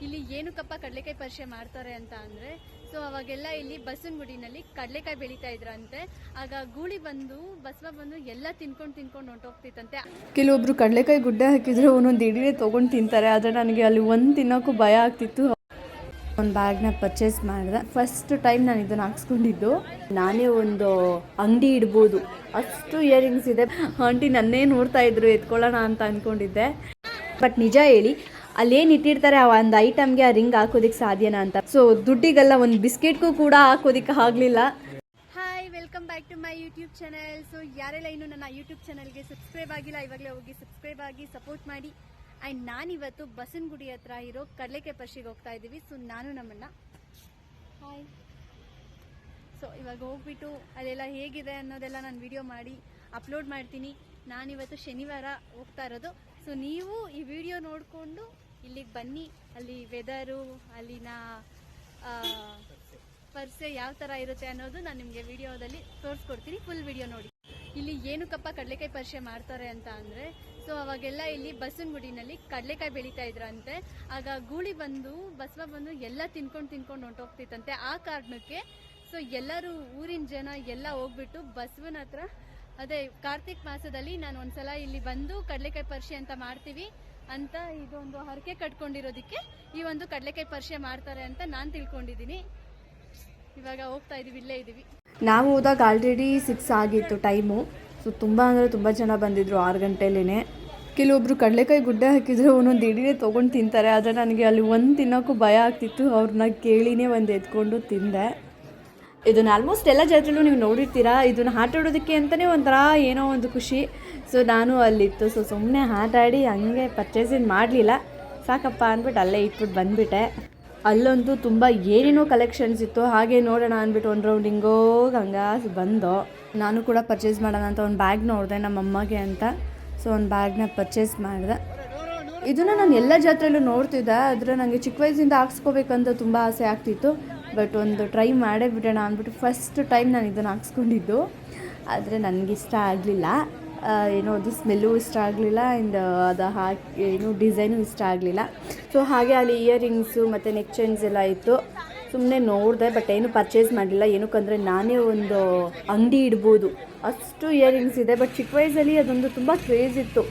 ಇಲ್ಲಿ ಏನಕ್ಕಪ್ಪ ಕಡಲೆಕಾಯಿ ಪರಿಷೆ ಮಾಡ್ತಾರೆ ಅಂತ ಅಂದರೆ, ಸೊ ಅವಾಗೆಲ್ಲ ಇಲ್ಲಿ ಬಸವನಗುಡಿನಲ್ಲಿ ಕಡಲೆಕಾಯಿ ಬೆಳೀತಾ ಇದ್ರಂತೆ. ಆಗ ಗೂಳಿ ಬಂದು ಬಸವ ಬಂದು ಎಲ್ಲ ತಿನ್ಕೊಂಡು ಹೊಂಟೋಗ್ತಿತ್ತಂತೆ. ಕೆಲವೊಬ್ರು ಕಡಲೆಕಾಯಿ ಗುಡ್ಡೆ ಹಾಕಿದ್ರೆ ಒಂದೊಂದು ಇಡೀ ತೊಗೊಂಡು ತಿಂತಾರೆ. ಆದರೆ ನನಗೆ ಅಲ್ಲಿ ಒಂದು ತಿನ್ನೋಕ್ಕೂ ಭಯ ಆಗ್ತಿತ್ತು. ಒಂದು ಬ್ಯಾಗ್ನ ಪರ್ಚೇಸ್ ಮಾಡಿದೆ. ಫಸ್ಟ್ ಟೈಮ್ ನಾನು ಇದನ್ನು ಹಾಕ್ಸ್ಕೊಂಡಿದ್ದು. ನಾನೇ ಒಂದು ಅಂಗಡಿ ಇಡ್ಬೋದು ಅಷ್ಟು ಇಯರಿಂಗ್ಸ್ ಇದೆ. ಆಂಟಿ ನನ್ನೇ ನೋಡ್ತಾ ಇದ್ರು, ಎತ್ಕೊಳ್ಳೋಣ ಅಂತ ಅಂದ್ಕೊಂಡಿದ್ದೆ. ಬಟ್ ನಿಜ ಹೇಳಿ, ಅಲ್ಲೇನು ಇಟ್ಟಿರ್ತಾರೆ ಆ ಒಂದು ಐಟಮ್ಗೆ ಆ ರಿಂಗ್ ಹಾಕೋದಕ್ಕೆ ಸಾಧ್ಯನಾ ಅಂತ. ಸೊ ದುಡ್ಡಿಗೆಲ್ಲ ಒಂದು ಬಿಸ್ಕೆಟ್ಗೂ ಕೂಡ ಹಾಕೋದಕ್ಕೆ ಆಗಲಿಲ್ಲ. Hi, welcome back to my YouTube channel. So ಯಾರೆಲ್ಲ ಇನ್ನೂ ನನ್ನ ಯೂಟ್ಯೂಬ್ ಚಾನಲ್ಗೆ ಸಬ್ಸ್ಕ್ರೈಬ್ ಆಗಿಲ್ಲ, ಇವಾಗಲೇ ಹೋಗಿ ಸಬ್ಸ್ಕ್ರೈಬ್ ಆಗಿ ಸಪೋರ್ಟ್ ಮಾಡಿ. ಆ್ಯಂಡ್ ನಾನಿವತ್ತು ಬಸವನಗುಡಿ ಹತ್ರ ಇರೋ ಕಡಲೆಕಾಯಿ ಪರಿಷೆಗೆ ಹೋಗ್ತಾ ಇದ್ದೀವಿ. ಸೊ ನಾನು ನಮ್ಮನ್ನ ಹಾಯ್. ಸೊ ಇವಾಗ ಹೋಗ್ಬಿಟ್ಟು ಅಲ್ಲೆಲ್ಲ ಹೇಗಿದೆ ಅನ್ನೋದೆಲ್ಲ ನಾನು ವಿಡಿಯೋ ಮಾಡಿ ಅಪ್ಲೋಡ್ ಮಾಡ್ತೀನಿ. ನಾನಿವತ್ತು ಶನಿವಾರ ಹೋಗ್ತಾ ಇರೋದು. ಸೊ ನೀವು ಈ ವಿಡಿಯೋ ನೋಡಿಕೊಂಡು ಇಲ್ಲಿಗೆ ಬನ್ನಿ. ಅಲ್ಲಿ ವೆದರು, ಅಲ್ಲಿನ ಪರಿಷೆ ಯಾವ ಥರ ಇರುತ್ತೆ ಅನ್ನೋದು ನಾನು ನಿಮಗೆ ವಿಡಿಯೋದಲ್ಲಿ ತೋರಿಸ್ಕೊಡ್ತೀನಿ. ಫುಲ್ ವಿಡಿಯೋ ನೋಡಿ. ಇಲ್ಲಿ ಏನಕ್ಕಪ್ಪ ಕಡಲೆಕಾಯಿ ಪರಿಷೆ ಮಾಡ್ತಾರೆ ಅಂತ ಅಂದರೆ, ಸೊ ಅವಾಗೆಲ್ಲ ಇಲ್ಲಿ ಬಸವನಗುಡಿನಲ್ಲಿ ಕಡಲೆಕಾಯಿ ಬೆಳೀತಾ ಇದ್ರಂತೆ. ಆಗ ಗೂಳಿ ಬಂದು ಬಸವ ಬಂದು ಎಲ್ಲ ತಿನ್ಕೊಂಡು ಹೊಂಟೋಗ್ತಿತ್ತಂತೆ. ಆ ಕಾರಣಕ್ಕೆ ಸೊ ಎಲ್ಲರೂ ಊರಿನ ಜನ ಎಲ್ಲ ಹೋಗ್ಬಿಟ್ಟು ಬಸವನ ಹತ್ರ, ಅದೇ ಕಾರ್ತಿಕ್ ಮಾಸದಲ್ಲಿ ನಾನು ಒಂದ್ಸಲ ಇಲ್ಲಿ ಬಂದು ಕಡಲೆಕಾಯಿ ಪರಿಷೆ ಅಂತ ಮಾಡ್ತೀವಿ ಅಂತ ಇದೊಂದು ಹರಕೆ ಕಟ್ಕೊಂಡಿರೋದಕ್ಕೆ ಈ ಒಂದು ಕಡಲೆಕಾಯಿ ಪರಿಷೆ ಮಾಡ್ತಾರೆ ಅಂತ ನಾನು ತಿಳ್ಕೊಂಡಿದ್ದೀನಿ. ಇವಾಗ ಹೋಗ್ತಾ ಇದೀವಿ, ಇಲ್ಲೇ ಇದೀವಿ. ನಾವು ಹೋದಾಗ ಆಲ್ರೆಡಿ 6 ಆಗಿತ್ತು ಟೈಮು. ಸೊ ತುಂಬ ಅಂದರೆ ತುಂಬ ಜನ ಬಂದಿದ್ದರು 6 ಗಂಟೆಲೇ. ಕೆಲವೊಬ್ರು ಕಡಲೆಕಾಯಿ ಗುಡ್ಡೆ ಹಾಕಿದರೆ ಒಂದೊಂದು ಇಡೀ ತೊಗೊಂಡು ತಿಂತಾರೆ. ಆದರೆ ನನಗೆ ಅಲ್ಲಿ ಒಂದು ತಿನ್ನೋಕ್ಕೂ ಭಯ ಆಗ್ತಿತ್ತು. ಅವ್ರನ್ನ ಕೇಳಿನೇ ಒಂದು ಎತ್ಕೊಂಡು ತಿಂದೆ. ಇದನ್ನು ಆಲ್ಮೋಸ್ಟ್ ಎಲ್ಲ ಜಾತ್ರೆಲೂ ನೀವು ನೋಡಿರ್ತೀರಾ. ಇದನ್ನು ಆಟ ಆಡೋದಕ್ಕೆ ಅಂತಲೇ ಒಂಥರ ಏನೋ ಒಂದು ಖುಷಿ. ಸೊ ನಾನು ಅಲ್ಲಿತ್ತು. ಸೊ ಸುಮ್ಮನೆ ಆಟ ಆಡಿ ಹಂಗೆ ಪರ್ಚೇಸಿಂಗ್ ಮಾಡಲಿಲ್ಲ, ಸಾಕಪ್ಪ ಅಂದ್ಬಿಟ್ಟು ಅಲ್ಲೇ ಇಟ್ಬಿಟ್ಟು ಬಂದುಬಿಟ್ಟೆ. ಅಲ್ಲಂತೂ ತುಂಬ ಏನೇನೋ ಕಲೆಕ್ಷನ್ಸ್ ಇತ್ತು. ಹಾಗೆ ನೋಡೋಣ ಅಂದ್ಬಿಟ್ಟು ಒಂದು ರೌಂಡಿಂಗೋ ಹಂಗೆ ಬಂದು ನಾನು ಕೂಡ ಪರ್ಚೇಸ್ ಮಾಡೋಣ ಅಂತ ಒಂದು ಬ್ಯಾಗ್ ನೋಡಿದೆ ನಮ್ಮಮ್ಮಗೆ ಅಂತ. ಸೊ ಒಂದು ಬ್ಯಾಗ್ನ ಪರ್ಚೇಸ್ ಮಾಡಿದೆ. ಇದನ್ನು ನಾನು ಎಲ್ಲ ಜಾತ್ರೆಯಲ್ಲೂ ನೋಡ್ತಿದ್ದೆ. ಆದರೆ ನನಗೆ ಚಿಕ್ಕ ವಯಸ್ಸಿಂದ ಹಾಕ್ಸ್ಕೋಬೇಕಂತ ತುಂಬ ಆಸೆ ಆಗ್ತಿತ್ತು. ಬಟ್ ಒಂದು ಟ್ರೈ ಮಾಡೇ ಬಿಡೋಣ ಅಂದ್ಬಿಟ್ಟು ಫಸ್ಟ್ ಟೈಮ್ ನಾನು ಇದನ್ನು ಹಾಕ್ಸ್ಕೊಂಡಿದ್ದು. ಆದರೆ ನನಗಿಷ್ಟ ಆಗಲಿಲ್ಲ. ಏನೋ ಅದು ಸ್ಮೆಲ್ಲು ಇಷ್ಟ ಆಗಲಿಲ್ಲ. ಆ್ಯಂಡ್ ಅದು ಏನು ಡಿಸೈನು ಇಷ್ಟ ಆಗಲಿಲ್ಲ. ಸೊ ಹಾಗೆ ಅಲ್ಲಿ ಇಯರಿಂಗ್ಸು ಮತ್ತು ನೆಕ್ ಚೈನ್ಸ್ ಎಲ್ಲ ಇತ್ತು. ಸುಮ್ಮನೆ ನೋಡಿದೆ, ಬಟ್ ಏನು ಪರ್ಚೇಸ್ ಮಾಡಲಿಲ್ಲ. ಏನಕ್ಕಂದರೆ ನಾನೇ ಒಂದು ಅಂಗಡಿ ಇಡ್ಬೋದು ಅಷ್ಟು ಇಯರಿಂಗ್ಸ್ ಇದೆ. ಬಟ್ ಚಿಕ್ಕ ವಯಸ್ಸಲ್ಲಿ ಅದೊಂದು ತುಂಬ ಕ್ರೇಜ್ ಇತ್ತು.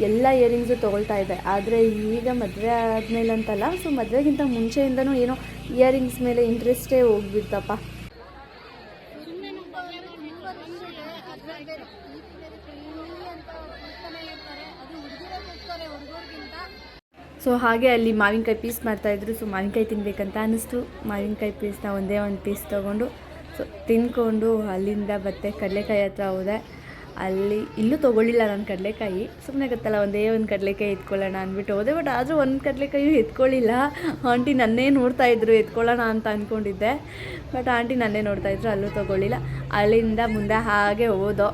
ಎಲ್ಲ ಇಯರಿಂಗ್ಸು ತೊಗೊಳ್ತಾ ಇದೆ. ಆದರೆ ಈಗ ಮದುವೆ ಆದಮೇಲೆ ಅಂತಲ್ಲ, ಸೊ ಮದುವೆಗಿಂತ ಮುಂಚೆಯಿಂದನೂ ಏನೋ ಇಯರಿಂಗ್ಸ್ ಮೇಲೆ ಇಂಟ್ರೆಸ್ಟೇ ಹೋಗ್ಬಿಡ್ತಪ್ಪ. ಸೊ ಹಾಗೆ ಅಲ್ಲಿ ಮಾವಿನಕಾಯಿ ಪೀಸ್ ಮಾಡ್ತಾಯಿದ್ರು. ಸೊ ಮಾವಿನಕಾಯಿ ತಿನ್ನಬೇಕಂತ ಅನ್ನಿಸ್ತು. ಮಾವಿನಕಾಯಿ ಪೀಸ್ನ ಒಂದೇ ಒಂದು ಪೀಸ್ ತೊಗೊಂಡು ಸೊ ತಿಂದ್ಕೊಂಡು ಅಲ್ಲಿಂದ ಮತ್ತೆ ಕಡಲೆಕಾಯಿ ಹತ್ರ ಹೋದೆ. ಅಲ್ಲಿ ಇಲ್ಲೂ ತೊಗೊಳ್ಳಿಲ್ಲ ನಾನು ಕಡಲೆಕಾಯಿ. ಸುಮ್ಮನೆ ಗೊತ್ತಲ್ಲ, ಒಂದೇ ಒಂದು ಕಡಲೆಕಾಯಿ ಎತ್ಕೊಳ್ಳೋಣ ಅಂದ್ಬಿಟ್ಟು ಹೋದೆ. ಬಟ್ ಆದರೂ ಒಂದು ಕಡಲೆಕಾಯಿ ಎತ್ಕೊಳ್ಳಿಲ್ಲ. ಆಂಟಿ ನನ್ನೇ ನೋಡ್ತಾಯಿದ್ರು, ಎತ್ಕೊಳ್ಳೋಣ ಅಂತ ಅಂದ್ಕೊಂಡಿದ್ದೆ. ಬಟ್ ಆಂಟಿ ನನ್ನೇ ನೋಡ್ತಾಯಿದ್ರು, ಅಲ್ಲೂ ತೊಗೊಳ್ಳಿಲ್ಲ. ಅಲ್ಲಿಂದ ಮುಂದೆ ಹಾಗೆ ಹೋದೋ.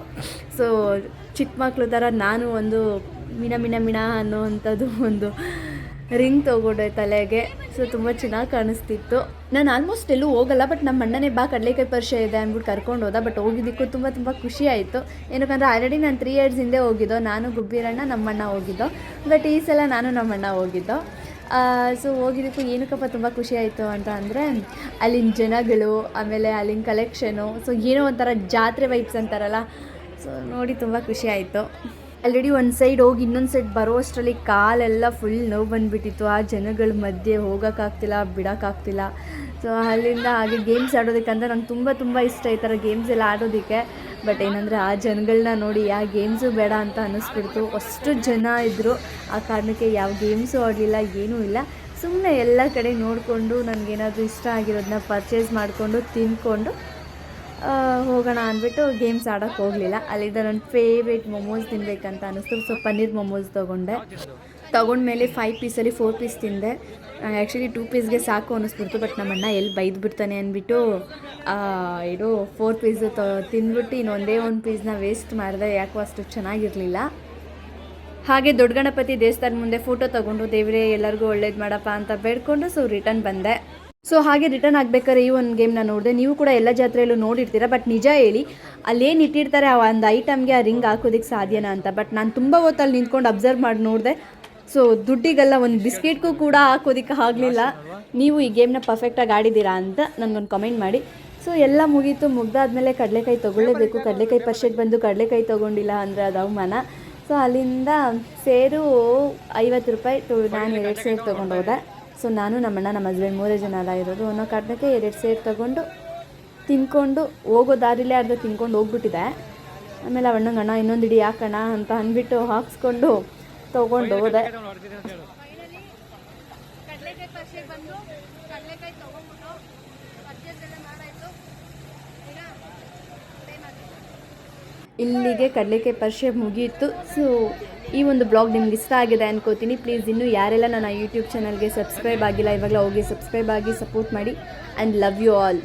ಸೊ ಚಿಕ್ಕ ಮಕ್ಳು ಥರ ನಾನು ಒಂದು ಮಿಣ ಅನ್ನೋವಂಥದ್ದು ಒಂದು ರಿಂಗ್ ತೊಗೊಂಡೆ ತಲೆಗೆ. ಸೊ ತುಂಬ ಚೆನ್ನಾಗಿ ಕಾಣಿಸ್ತಿತ್ತು. ನಾನು ಆಲ್ಮೋಸ್ಟ್ ಎಲ್ಲೂ ಹೋಗಲ್ಲ. ಬಟ್ ನಮ್ಮ ಅಣ್ಣನೇ ಬಾ ಕಡಲೆಕಾಯಿ ಪರಿಷೆ ಇದೆ ಅಂದ್ಬಿಟ್ಟು ಕರ್ಕೊಂಡು ಹೋದ. ಬಟ್ ಹೋಗಿದ್ದಕ್ಕೂ ತುಂಬ ಖುಷಿ ಆಯಿತು. ಏನಕ್ಕಂದರೆ ಆಲ್ರೆಡಿ ನಾನು 3 ಇಯರ್ಸ್ ಹಿಂದೆ ಹೋಗಿದ್ದೋ. ನಾನು ಗುಬ್ಬಿರಣ್ಣ ನಮ್ಮಣ್ಣ ಹೋಗಿದ್ದೋ. ಬಟ್ ಈ ಸಲ ನಾನು ನಮ್ಮಣ್ಣ ಹೋಗಿದ್ದೋ. ಸೊ ಹೋಗಿದ್ದಕ್ಕೂ ಏನಕ್ಕಪ್ಪ ತುಂಬ ಖುಷಿ ಆಯಿತು ಅಂತ ಅಂದರೆ, ಅಲ್ಲಿನ ಜನಗಳು, ಆಮೇಲೆ ಅಲ್ಲಿನ ಕಲೆಕ್ಷನು, ಸೊ ಏನೋ ಒಂಥರ ಜಾತ್ರೆ ವೈಬ್ಸ್ ಅಂತಾರಲ್ಲ. ಸೊ ನೋಡಿ ತುಂಬ ಖುಷಿ ಆಯಿತು. ಆಲ್ರೆಡಿ ಒಂದು ಸೈಡ್ ಹೋಗಿ ಇನ್ನೊಂದು ಸೈಡ್ ಬರೋ ಅಷ್ಟರಲ್ಲಿ ಕಾಲೆಲ್ಲ ಫುಲ್ ನೋವು ಬಂದುಬಿಟ್ಟಿತ್ತು. ಆ ಜನಗಳ ಮಧ್ಯೆ ಹೋಗೋಕ್ಕಾಗ್ತಿಲ್ಲ, ಬಿಡೋಕ್ಕಾಗ್ತಿಲ್ಲ. ಸೊ ಅಲ್ಲಿಂದ ಹಾಗೆ ಗೇಮ್ಸ್ ಆಡೋದಕ್ಕಂತ ನಂಗೆ ತುಂಬ ಇಷ್ಟ ಈ ಥರ ಗೇಮ್ಸ್ ಎಲ್ಲ ಆಡೋದಕ್ಕೆ. ಬಟ್ ಏನಂದರೆ ಆ ಜನಗಳನ್ನ ನೋಡಿ ಯಾವ ಗೇಮ್ಸು ಬೇಡ ಅಂತ ಅನ್ನಿಸ್ಬಿಡ್ತು. ಅಷ್ಟು ಜನ ಇದ್ದರು. ಆ ಕಾರಣಕ್ಕೆ ಯಾವ ಗೇಮ್ಸು ಆಡಲಿಲ್ಲ, ಏನೂ ಇಲ್ಲ. ಸುಮ್ಮನೆ ಎಲ್ಲ ಕಡೆ ನೋಡಿಕೊಂಡು ನನಗೇನಾದರೂ ಇಷ್ಟ ಆಗಿರೋದನ್ನ ಪರ್ಚೇಸ್ ಮಾಡಿಕೊಂಡು ತಿಂದ್ಕೊಂಡು ಹೋಗೋಣ ಅಂದ್ಬಿಟ್ಟು ಗೇಮ್ಸ್ ಆಡೋಕ್ಕೆ ಹೋಗಲಿಲ್ಲ. ಅಲ್ಲಿಂದ ನನ್ನ ಫೇವ್ರೇಟ್ ಮೊಮೋಸ್ ತಿನ್ನಬೇಕಂತ ಅನ್ನಿಸ್ತು. ಸೊ ಪನ್ನೀರ್ ಮೊಮೋಸ್ ತೊಗೊಂಡ್ಮೇಲೆ 5 ಪೀಸಲ್ಲಿ 4 ಪೀಸ್ ತಿಂದೆ. ಆ್ಯಕ್ಚುಲಿ 2 ಪೀಸ್ಗೆ ಸಾಕು ಅನ್ನಿಸ್ಬಿಡ್ತು. ಬಟ್ ನಮ್ಮಣ್ಣ ಎಲ್ಲಿ ಬೈದು ಬಿಡ್ತಾನೆ ಅಂದ್ಬಿಟ್ಟು ಇದು 4 ಪೀಸು ತಿಂದ್ಬಿಟ್ಟು ಇನ್ನೊಂದೇ ಒಂದು ಪೀಸ್ನ ವೇಸ್ಟ್ ಮಾಡಿದೆ. ಯಾಕೋ ಅಷ್ಟು ಚೆನ್ನಾಗಿರಲಿಲ್ಲ. ಹಾಗೆ ದೊಡ್ಡ ಗಣಪತಿ ದೇವಸ್ಥಾನ ಮುಂದೆ ಫೋಟೋ ತೊಗೊಂಡು ದೇವರೇ ಎಲ್ಲರಿಗೂ ಒಳ್ಳೇದು ಮಾಡಪ್ಪ ಅಂತ ಬೇಡ್ಕೊಂಡು ಸೊ ರಿಟರ್ನ್ ಬಂದೆ. ಸೊ ಹಾಗೆ ರಿಟರ್ನ್ ಆಗಬೇಕಾದ್ರೆ ಈ ಒಂದು ಗೇಮ್ನ ನೋಡಿದೆ. ನೀವು ಕೂಡ ಎಲ್ಲ ಜಾತ್ರೆಯಲ್ಲೂ ನೋಡಿರ್ತೀರ. ಬಟ್ ನಿಜ ಹೇಳಿ, ಅಲ್ಲೇನು ಇಟ್ಟಿರ್ತಾರೆ ಆ ಒಂದು ಐಟಮ್ಗೆ ಆ ರಿಂಗ್ ಹಾಕೋದಕ್ಕೆ ಸಾಧ್ಯನಾ ಅಂತ. ಬಟ್ ನಾನು ತುಂಬ ಹೊತ್ತಲ್ಲಿ ನಿಂತ್ಕೊಂಡು ಅಬ್ಸರ್ವ್ ಮಾಡಿ ನೋಡಿದೆ. ಸೊ ದುಡ್ಡಿಗೆಲ್ಲ ಒಂದು ಬಿಸ್ಕೆಟ್ಗೂ ಕೂಡ ಹಾಕೋದಕ್ಕೆ ಆಗಲಿಲ್ಲ. ನೀವು ಈ ಗೇಮ್ನ ಪರ್ಫೆಕ್ಟಾಗಿ ಆಡಿದ್ದೀರಾ ಅಂತ ನನಗೊಂದು ಕಮೆಂಟ್ ಮಾಡಿ. ಸೊ ಎಲ್ಲ ಮುಗೀತು. ಮುಗ್ದಾದ್ಮೇಲೆ ಕಡಲೆಕಾಯಿ ತೊಗೊಳ್ಳೇಬೇಕು. ಕಡಲೆಕಾಯಿ ಪರ್ಷೆಗೆ ಬಂದು ಕಡಲೆಕಾಯಿ ತೊಗೊಂಡಿಲ್ಲ ಅಂದರೆ ಅದು ಅವಮಾನ. ಸೊ ಅಲ್ಲಿಂದ ಸೇರು 50 ರೂಪಾಯಿ. ನಾನು 2 ಸೇರು ತೊಗೊಂಡು ಹೋದೆ. ಸೊ ನಾನು ನಮ್ಮಣ್ಣ ನಮ್ಮ ಹಸ್ಬೆಂಡ್ 3 ಜನ ಎಲ್ಲ ಇರೋದು. ಅನ್ನೋ ಕಾರಣಕ್ಕೆ 2 ಸೇರು ತೊಗೊಂಡು ತಿನ್ಕೊಂಡು ಹೋಗೋ ದಾರಿಲೇ ಅರ್ಧ ತಿನ್ಕೊಂಡು ಹೋಗ್ಬಿಟ್ಟಿದೆ. ಆಮೇಲೆ ಅವಣ್ಣಂಗೆ ಅಣ್ಣ ಇನ್ನೊಂದು ಇಡಿ ಹಾಕೋಣ ಅಂತ ಅಂದ್ಬಿಟ್ಟು ಹಾಕ್ಸ್ಕೊಂಡು ತೊಗೊಂಡು ಹೋದೆ. ಕಡಲೆಕಾಯಿ ಪರ್ಷೆಗೆ ಬಂದು ಕಡಲೆಕಾಯಿ ತೊಗೊಂಡ್ಬಿಟ್ಟು ಪರ್ಚೇಸ್ ಎಲ್ಲ ಮಾಡಾಯಿತು. ಈಗ ಟೈಮ್ ಆಗಿದೆ. ಇಲ್ಲಿಗೆ ಕಡಲೆಕಾಯಿ ಪರ್ಷೆ ಮುಗಿಯಿತು. ಸೊ ಈ ಒಂದು ಬ್ಲಾಗ್ ನಿಮ್ಗೆ ಇಷ್ಟ ಆಗಿದೆ ಅನ್ಕೋತೀನಿ. ಪ್ಲೀಸ್ ಇನ್ನೂ ಯಾರೆಲ್ಲ ನನ್ನ ಯೂಟ್ಯೂಬ್ ಚಾನಲ್ಗೆ ಸಬ್ಸ್ಕ್ರೈಬ್ ಆಗಿಲ್ಲ ಇವಾಗಲೇ ಹೋಗಿ ಸಬ್ಸ್ಕ್ರೈಬ್ ಆಗಿ ಸಪೋರ್ಟ್ ಮಾಡಿ. And love you all.